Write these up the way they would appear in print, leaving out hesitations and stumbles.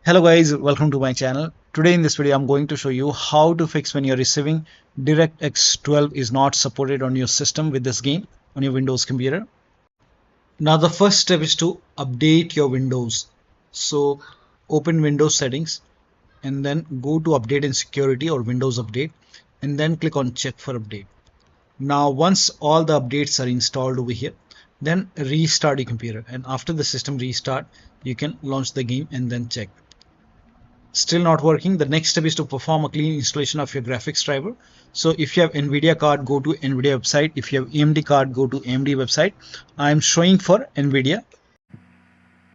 Hello guys, welcome to my channel. Today in this video I'm going to show you how to fix when you're receiving DirectX 12 is not supported on your system with this game on your Windows computer. Now the first step is to update your Windows. So open Windows settings and then go to update and security or Windows update and then click on check for update. Now once all the updates are installed over here, then restart your computer, and after the system restart you can launch the game and then check. Still not working. The next step is to perform a clean installation of your graphics driver. So if you have Nvidia card, go to Nvidia website. If you have AMD card, go to AMD website. I am showing for Nvidia.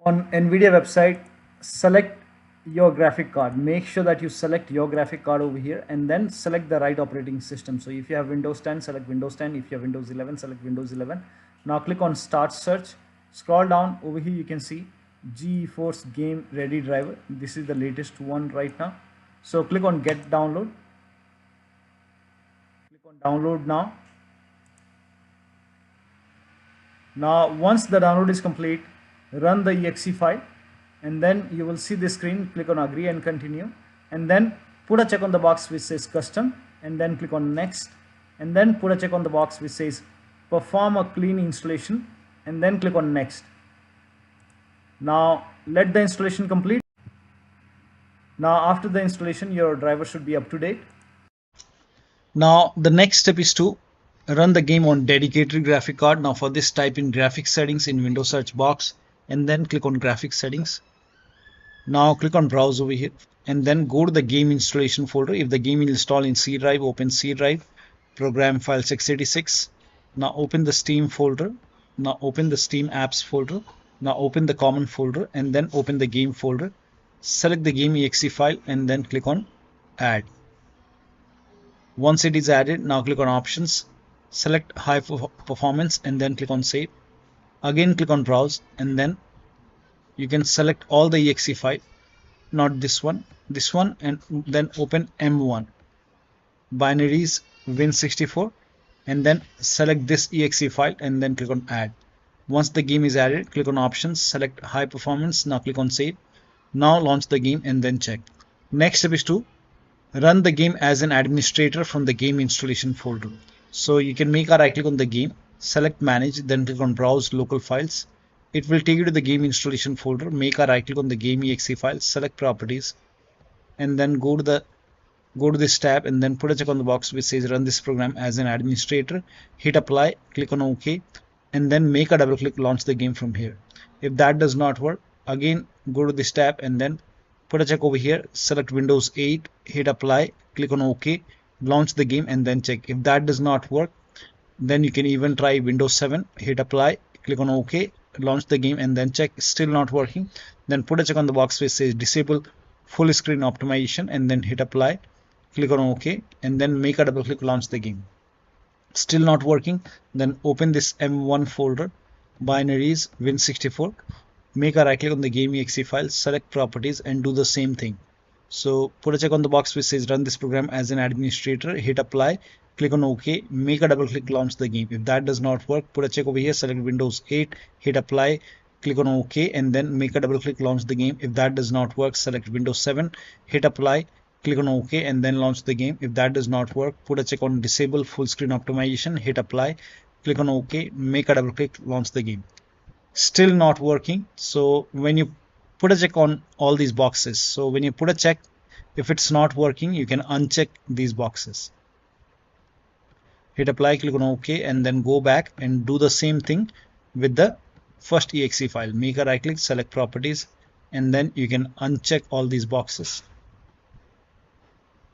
On Nvidia website, select your graphic card. Make sure that you select your graphic card over here and then select the right operating system. So if you have Windows 10, select Windows 10. If you have Windows 11, select Windows 11. Now click on start search. Scroll down over here, you can see GeForce Game Ready Driver. This is the latest one right now. So click on get download. Click on download now. Now once the download is complete, run the exe file and then you will see this screen. Click on agree and continue and then put a check on the box which says custom and then click on next and then put a check on the box which says perform a clean installation and then click on next. Now let the installation complete. Now after the installation your driver should be up to date. Now the next step is to run the game on dedicated graphic card. Now for this, type in graphics settings in Windows search box and then click on graphics settings. Now click on browse over here and then go to the game installation folder. If the game is installed in C drive, open C drive, program file 686. Now open the Steam folder. Now open the Steam apps folder. Now open the common folder and then open the game folder. Select the game exe file and then click on add. Once it is added, now click on options, select high performance and then click on save. Again click on browse and then you can select all the exe file, not this one, and then open M1 binaries Win64 and then select this exe file and then click on add. Once the game is added, click on options, select high performance, now click on save. Now launch the game and then check. Next step is to run the game as an administrator from the game installation folder. So you can make a right click on the game, select manage, then click on browse local files. It will take you to the game installation folder. Make a right click on the game exe file, select properties and then go to this tab and then put a check on the box which says run this program as an administrator. Hit apply, click on OK and then make a double click, launch the game from here. If that does not work, again go to this tab and then put a check over here, select Windows 8, hit apply, click on OK, launch the game and then check. If that does not work, then you can even try Windows 7, hit apply, click on OK, launch the game and then check. Still not working, then put a check on the box which says disable full screen optimization and then hit apply, click on OK and then make a double click, launch the game. Still not working, then open this M1 folder, binaries Win64, make a right click on the game exe file, select properties and do the same thing. So put a check on the box which says run this program as an administrator, hit apply, click on OK, make a double click, launch the game. If that does not work, put a check over here, select Windows 8, hit apply, click on OK and then make a double click, launch the game. If that does not work, select Windows 7, hit apply, click on OK and then launch the game. If that does not work, put a check on disable full screen optimization, hit apply, click on OK, make a double click, launch the game. Still not working. So when you put a check on all these boxes, so when you put a check, if it's not working, you can uncheck these boxes, hit apply, click on OK and then go back and do the same thing with the first exe file. Make a right click, select properties and then you can uncheck all these boxes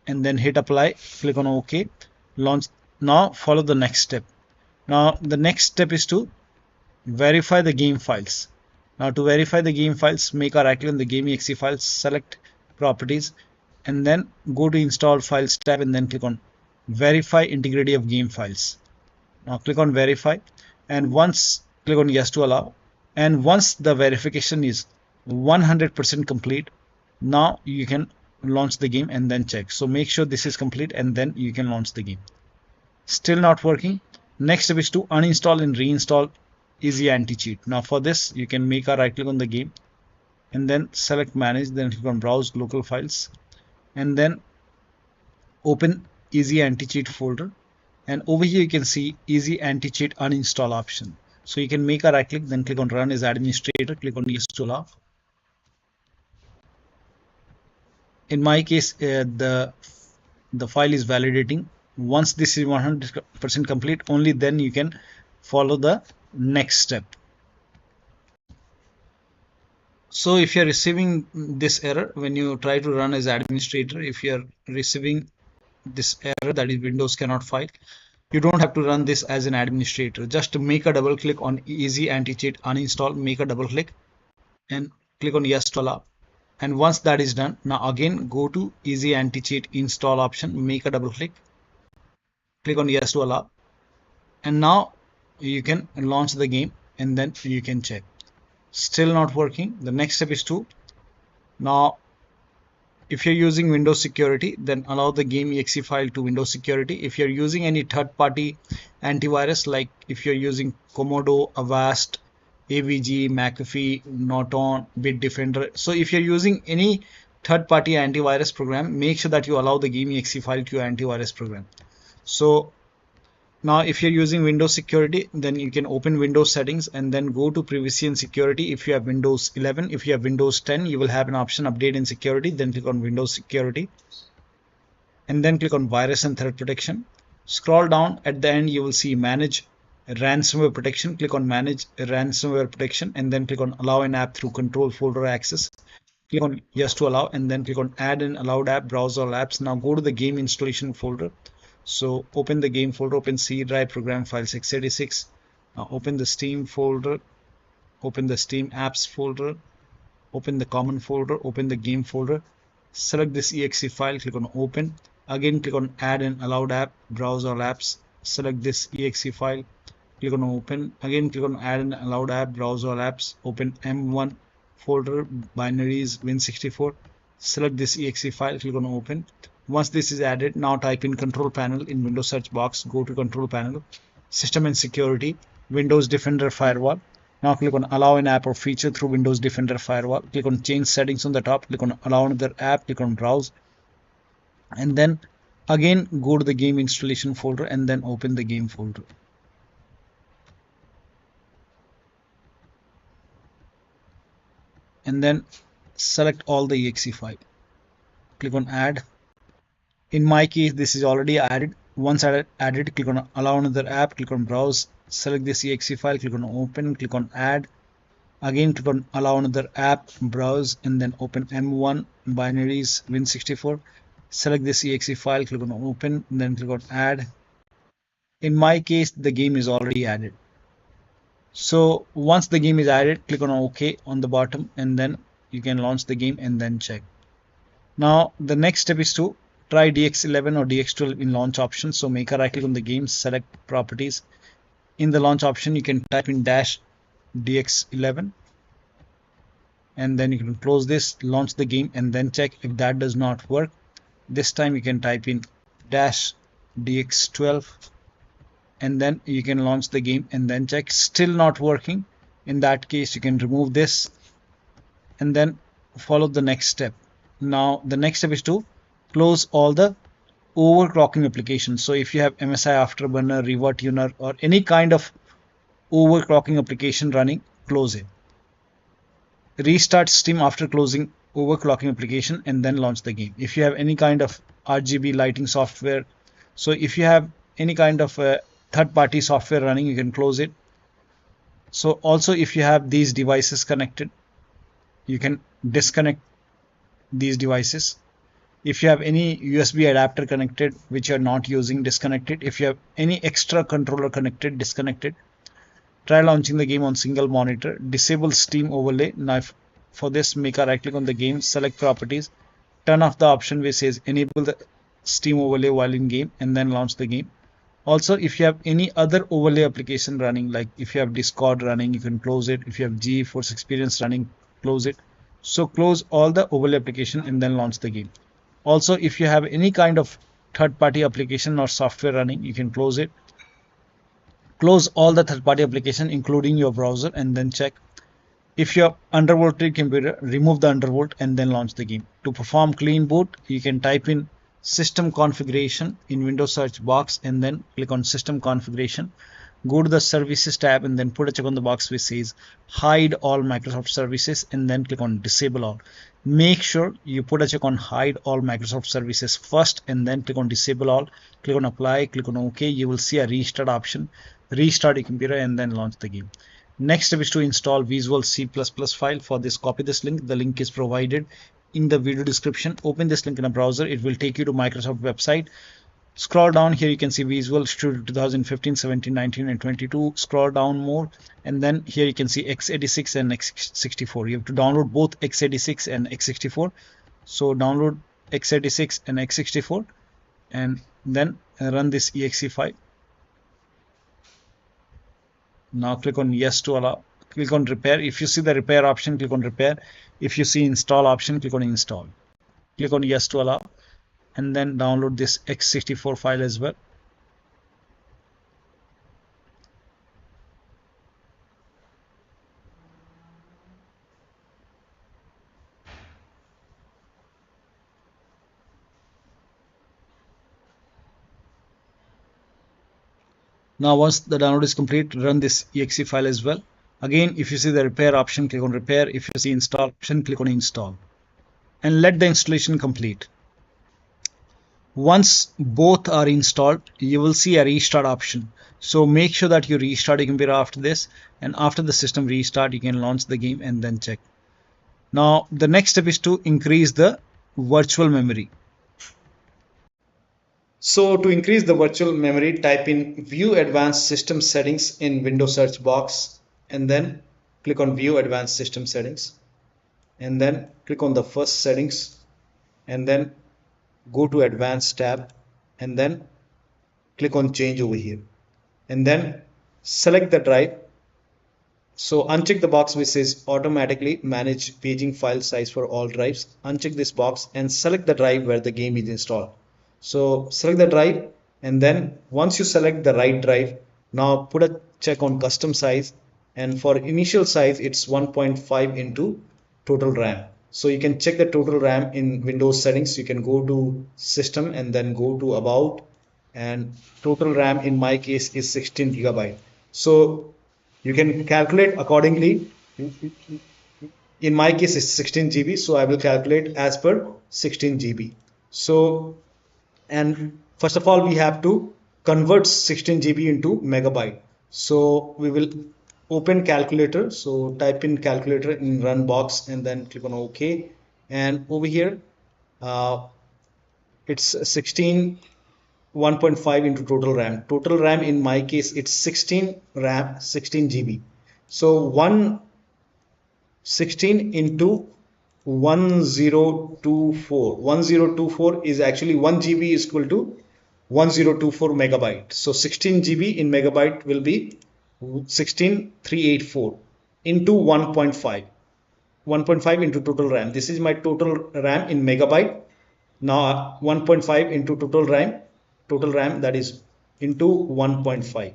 and then hit apply, click on OK, launch. Now follow the next step. Now the next step is to verify the game files. Now to verify the game files, make a right click on the game exe files, select properties and then go to install files tab and then click on verify integrity of game files. Now click on verify and once click on yes to allow, and once the verification is 100% complete, now you can launch the game and then check. So make sure this is complete and then you can launch the game. Still not working. Next step is to uninstall and reinstall Easy Anti-Cheat. Now for this, you can make a right click on the game, and then select manage, then click on browse local files, and then open easy anti-cheat folder, and over here you can see easy anti-cheat uninstall option. So you can make a right click, then click on run as administrator, click on yes to allow. In my case, the file is validating. Once this is 100% complete, only then you can follow the next step. So if you're receiving this error when you try to run as administrator, if you're receiving this error that is Windows cannot file, you don't have to run this as an administrator. Just make a double click on easy anti-cheat uninstall, make a double click and click on yes to allow. And once that is done, now again go to easy anti-cheat install option, make a double click on yes to allow, and now you can launch the game and then you can check. Still not working. The next step is to, now if you're using Windows security, then allow the game exe file to Windows security. If you're using any third-party antivirus, like if you're using Comodo, Avast, AVG, McAfee, Norton, Bitdefender, so if you're using any third-party antivirus program, make sure that you allow the game exe file to your antivirus program. So now if you're using Windows security, then you can open Windows settings and then go to privacy and security. If you have Windows 11, if you have Windows 10, you will have an option update in security, then click on Windows security and then click on virus and threat protection. Scroll down, at the end you will see manage ransomware protection, click on manage ransomware protection and then click on allow an app through control folder access. Click on yes to allow and then click on add an allowed app, browse all apps. Now go to the game installation folder. So open the game folder, open C drive program files x86, open the Steam folder, open the Steam apps folder, open the common folder, open the game folder, select this exe file, click on open, again click on add an allowed app, browse all apps, select this exe file, click on open, again click on add an allowed app, browse all apps, open M1 folder, binaries, Win64, select this exe file, click on open. Once this is added, now type in control panel in Windows search box, go to control panel, system and security, Windows Defender firewall. Now click on allow an app or feature through Windows Defender firewall. Click on change settings on the top, click on allow another app, click on browse, and then again go to the game installation folder and then open the game folder. And then select all the exe file. Click on add. In my case, this is already added. Once added, click on allow another app, click on browse, select this exe file, click on open, click on add. Again, click on allow another app, browse, and then open M1 binaries Win64. Select this exe file, click on open, and then click on add. In my case, the game is already added. So once the game is added, click on OK on the bottom, and then you can launch the game and then check. Now the next step is to try DX11 or DX12 in launch options. So make a right click on the game, select properties. In the launch option, you can type in dash DX11 and then you can close this, launch the game and then check. If that does not work, this time you can type in dash DX12 and then you can launch the game and then check. Still not working. In that case, you can remove this and then follow the next step. Now the next step is to close all the overclocking applications. So if you have MSI Afterburner, ReverTuner, or any kind of overclocking application running, close it. Restart Steam after closing overclocking application and then launch the game. If you have any kind of RGB lighting software, so if you have any kind of third-party software running, you can close it. So also if you have these devices connected, you can disconnect these devices. If you have any USB adapter connected which you are not using, disconnect it. If you have any extra controller connected, disconnect it. Try launching the game on single monitor. Disable Steam overlay. Now for this, make a right click on the game, select properties, turn off the option which says enable the Steam overlay while in game and then launch the game. Also, if you have any other overlay application running, like if you have Discord running, you can close it. If you have GeForce Experience running, close it. So close all the overlay application and then launch the game. Also, if you have any kind of third-party application or software running, you can close it. Close all the third-party application including your browser and then check. If you're undervolted computer, remove the undervolt and then launch the game. To perform clean boot, you can type in system configuration in Windows search box and then click on system configuration. Go to the services tab and then put a check on the box which says hide all Microsoft services and then click on disable all. Make sure you put a check on hide all Microsoft services first and then click on disable all. Click on apply, click on OK. You will see a restart option. Restart your computer and then launch the game. Next step is to install Visual C++ file. For this, copy this link. The link is provided in the video description. Open this link in a browser. It will take you to Microsoft website. Scroll down here, you can see Visual Studio 2015, 17, 19 and 22. Scroll down more and then here you can see x86 and x64. You have to download both x86 and x64. So download x86 and x64 and then run this exe file. Now click on yes to allow. Click on repair. If you see the repair option, click on repair. If you see install option, click on install. Click on yes to allow and then download this x64 file as well. Now once the download is complete, run this exe file as well. Again, if you see the repair option, click on repair. If you see install option, click on install and let the installation complete. Once both are installed, you will see a restart option. So make sure that you restart your computer after this, and after the system restart, you can launch the game and then check. Now the next step is to increase the virtual memory. So to increase the virtual memory, type in View Advanced System Settings in Windows search box and then click on View Advanced System Settings and then click on the first settings and then go to Advanced tab and then click on Change over here and then select the drive. So uncheck the box which says automatically manage paging file size for all drives. Uncheck this box and select the drive where the game is installed. So select the drive and then once you select the right drive, now put a check on custom size, and for initial size it's 1.5 into total RAM. So you can check the total RAM in Windows settings. You can go to system and then go to about, and total RAM in my case is 16 GB. So you can calculate accordingly. In my case it's 16 GB, so I will calculate as per 16 GB. So, and first of all we have to convert 16 GB into megabyte. So we will open calculator. So type in calculator in run box and then click on OK, and over here it's 16 1.5 into total RAM. Total RAM in my case it's 16 RAM 16 GB. So 116 into 1024 is actually 1 GB is equal to 1024 megabyte. So 16 GB in megabyte will be 16384 into 1.5 into total RAM. This is my total RAM in megabyte. Now 1.5 into total RAM that is into 1.5.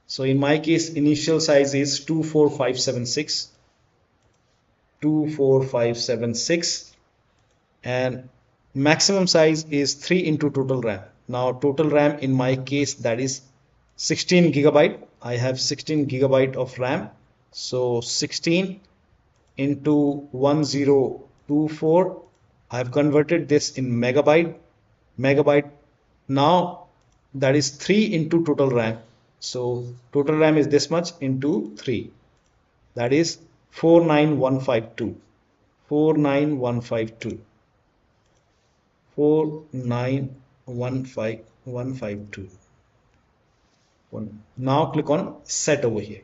So in my case initial size is 24576 and maximum size is 3 into total RAM. Now total RAM in my case that is 16 GB. I have 16 GB of RAM. So 16 into 1024, I have converted this in megabyte. Now that is 3 into total RAM. So total RAM is this much into 3, that is 49152. 49152. Now click on set over here,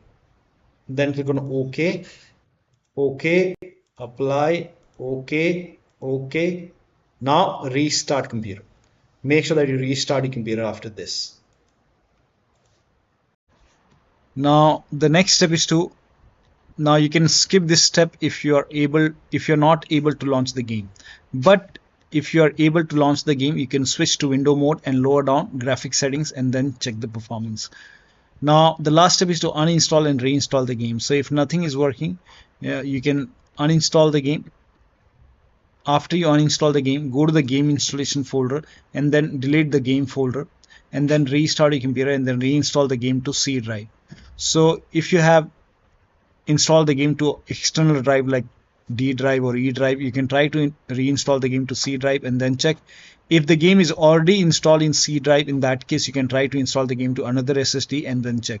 then click on OK, apply, OK. Now restart computer. Make sure that you restart your computer after this. Now the next step is to, now you can skip this step if you're not able to launch the game, but if you are able to launch the game, you can switch to window mode and lower down graphics settings and then check the performance. Now the last step is to uninstall and reinstall the game. So if nothing is working, you can uninstall the game. After you uninstall the game, go to the game installation folder and then delete the game folder, and then restart your computer and then reinstall the game to C drive. So if you have installed the game to external drive like D drive or E drive, you can try to reinstall the game to C drive and then check. If the game is already installed in C drive, in that case you can try to install the game to another SSD and then check.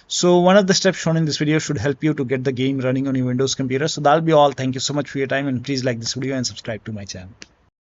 So one of the steps shown in this video should help you to get the game running on your Windows computer. So that'll be all. Thank you so much for your time, and please like this video and subscribe to my channel.